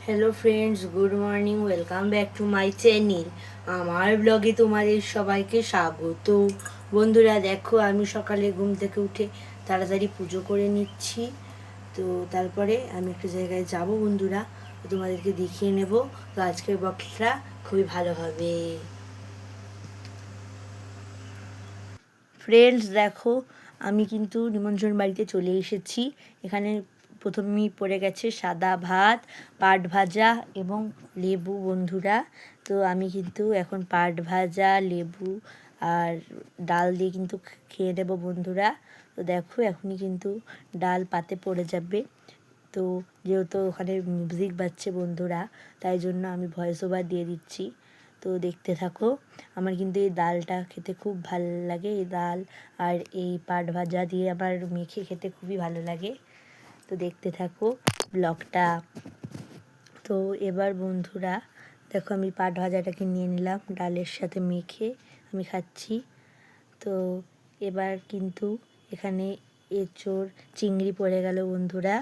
Hello friends, good morning, welcome back to my channel. আমার ব্লগে তোমাদের সবাইকে স্বাগত। বন্ধুরা দেখো, আমি সকালে ঘুম থেকে উঠে তাড়াতাড়ি পুজো করে নিচ্ছি। তো তারপরে আমি একটা জায়গায় যাব বন্ধুরা, তো তোমাদেরকে দেখিয়ে নেব। তো আজকের ব্লগটা খুবই ভালো হবে। ফ্রেন্ডস দেখো, আমি কিন্তু নিমন্ত্রণ বাড়িতে চলে এসেছি। এখানে প্রথমেই পড়ে গেছে সাদা ভাত, পাট ভাজা এবং লেবু বন্ধুরা। তো আমি কিন্তু এখন পাট ভাজা, লেবু আর ডাল দিয়ে কিন্তু খেয়ে নেব বন্ধুরা। তো দেখো, এখনই কিন্তু ডাল পাতে পড়ে যাবে। তো যেহেতু ওখানে মিউজিক বাজছে বন্ধুরা, তাই জন্য আমি ভয়েস ওভার দিয়ে দিচ্ছি। তো দেখতে থাকো। আমার কিন্তু এই ডালটা খেতে খুব ভালো লাগে। এই ডাল আর এই পাট ভাজা দিয়ে আমার মেখে খেতে খুবই ভালো লাগে। তো দেখতে থাকো ব্লগটা। তো এবার বন্ধুরা দেখো, আমি পাট ভাজাটাকে নিয়ে নিলাম, ডালের সাথে মেখে আমি খাচ্ছি। তো এবার কিন্তু এখানে এঁচোড় চিংড়ি পড়ে গেল বন্ধুরা।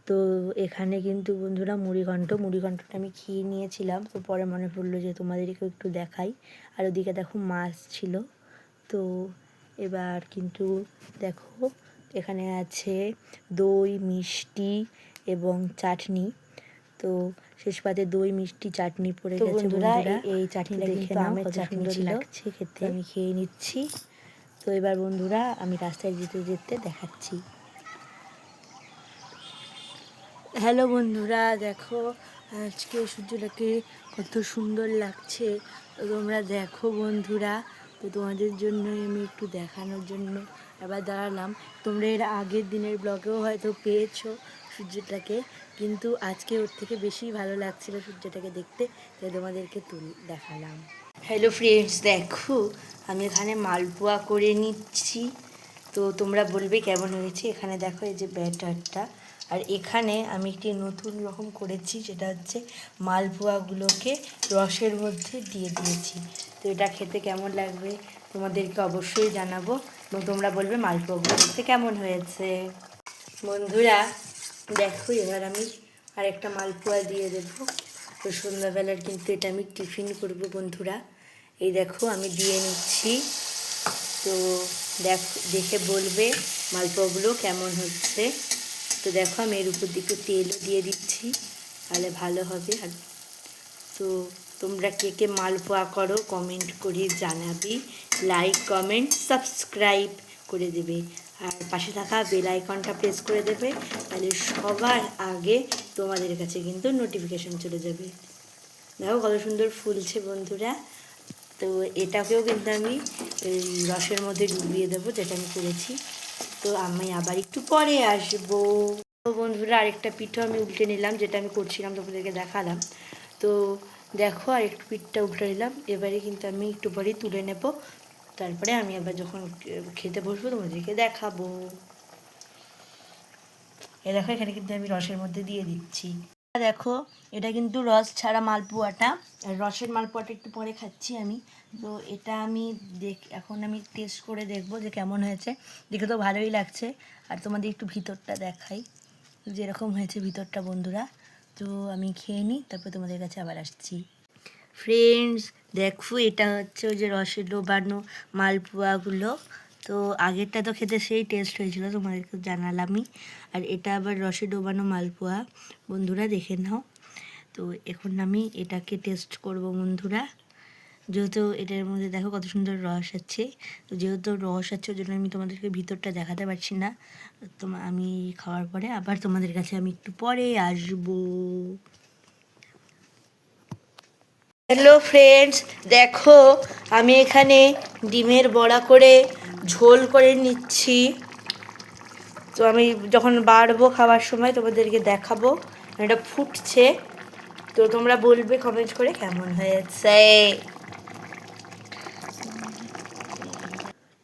তো এখানে কিন্তু বন্ধুরা মুড়িঘণ্টটা আমি খেয়ে নিয়েছিলাম। তো পরে মনে পড়লো যে তোমাদেরকে একটু দেখাই। আর ওদিকে দেখো মাছ ছিল। তো এবার কিন্তু দেখো, এখানে আছে দই, মিষ্টি এবং চাটনি। তো শেষ পাতে দই, মিষ্টি, চাটনি পড়ে গেছে বন্ধুরা। এই চাটনিটা কিন্তু আমের চাটনি ছিল, লাগছে খেতে। আমি খেয়ে নিচ্ছি। তো এবার বন্ধুরা আমি রাস্তায় যেতে যেতে দেখাচ্ছি। হ্যালো বন্ধুরা দেখো, আজকে সূর্যটাকে কত সুন্দর লাগছে। তো তোমরা দেখো বন্ধুরা। তো তোমাদের জন্য আমি একটু দেখানোর জন্য এবার দাঁড়ালাম। তোমরা এর আগের দিনের ব্লগেও হয়তো পেয়েছো সূর্যটাকে, কিন্তু আজকে ওর থেকে বেশি ভালো লাগছিল সূর্যটাকে দেখতে, তাই তোমাদেরকে দেখালাম। হ্যালো ফ্রেন্ডস দেখো, আমি এখানে মালপোয়া করে নিচ্ছি। তো তোমরা বলবে কেমন হয়েছে। এখানে দেখো এই যে ব্যাটারটা, আর এখানে আমি একটি নতুন রকম করেছি, যেটা হচ্ছে মালপোয়াগুলোকে রসের মধ্যে দিয়ে দিয়েছি। তো এটা খেতে কেমন লাগবে তোমাদেরকে অবশ্যই জানাবো, এবং তোমরা বলবে মালপোয়াগুলো দেখতে কেমন হয়েছে। বন্ধুরা দেখো, এবার আমি আরেকটা মালপোয়া দিয়ে দেবো। তো সন্ধ্যাবেলার কিন্তু এটা আমি টিফিন করব বন্ধুরা। এই দেখো আমি দিয়ে নিচ্ছি। তো দেখে বলবে মালপোয়াগুলো কেমন হচ্ছে। তো দেখো, আমি এর উপর দিকে তেলও দিয়ে দিচ্ছি, তাহলে ভালো হবে। আর তো তোমরা কে কে মালপোয়া করো কমেন্ট করে জানাবি। লাইক, কমেন্ট, সাবস্ক্রাইব করে দেবে, আর পাশে থাকা বেল আইকনটা প্রেস করে দেবে, তাহলে সবার আগে তোমাদের কাছে কিন্তু নোটিফিকেশন চলে যাবে। দেখো কত সুন্দর ফুলছে বন্ধুরা। তো এটাকেও কিন্তু আমি এই রসের মধ্যে ডুবিয়ে দেবো, যেটা আমি করেছি। তো আমি আবার একটু পরে আসবো। তো বন্ধুরা আরেকটা পিঠও আমি উল্টে নিলাম, যেটা আমি করছিলাম তোমাদেরকে দেখালাম। তো দেখো আরেকটু পিঠটা উল্টে নিলাম। এবারে কিন্তু আমি একটু পরেই তুলে নেব, তারপরে আমি আবার যখন খেতে বসবো তোমাদেরকে দেখাবো। এ দেখো, এখানে কিন্তু আমি রসের মধ্যে দিয়ে দিচ্ছি। দেখো, এটা কিন্তু রস ছাড়া মালপোয়াটা। আর রসের মালপোয়াটা একটু পরে খাচ্ছি আমি। তো এটা আমি এখন আমি টেস্ট করে দেখবো যে কেমন হয়েছে। দেখে তো ভালোই লাগছে। আর তোমাদের একটু ভিতরটা দেখাই যেরকম হয়েছে ভিতরটা বন্ধুরা। তো আমি খেয়ে নিই, তারপর তোমাদের কাছে আবার আসছি। ফ্রেন্ডস দেখো, এটা হচ্ছে ওই যে রসে ডোবানো মালপোয়াগুলো। তো আগেরটা তো খেতে সেই টেস্ট হয়েছিল, তোমাদেরকে জানালামই। আর এটা আবার রসে ডোবানো মালপোয়া বন্ধুরা, দেখে নাও। তো এখন আমি এটাকে টেস্ট করব বন্ধুরা। যেহেতু এটার মধ্যে দেখো কত সুন্দর রস আছে। তো যেহেতু রস আছে, ওই জন্য আমি তোমাদেরকে ভিতরটা দেখাতে পারছি না। আমি খাওয়ার পরে আবার তোমাদের কাছে আমি একটু পরে আসবো। হ্যালো ফ্রেন্ডস দেখো, আমি এখানে ডিমের বড়া করে ঝোল করে নিচ্ছি। তো আমি যখন বাড়বো খাবার সময় তোমাদেরকে দেখাবো। এটা ফুটছে, তো তোমরা বলবে কমেন্ট করে কেমন হয়েছে।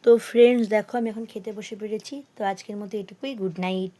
তো ফ্রেন্ডস দেখো, আমি এখন খেতে বসে পেরেছি। তো আজকের মতো এটুকুই, গুড নাইট।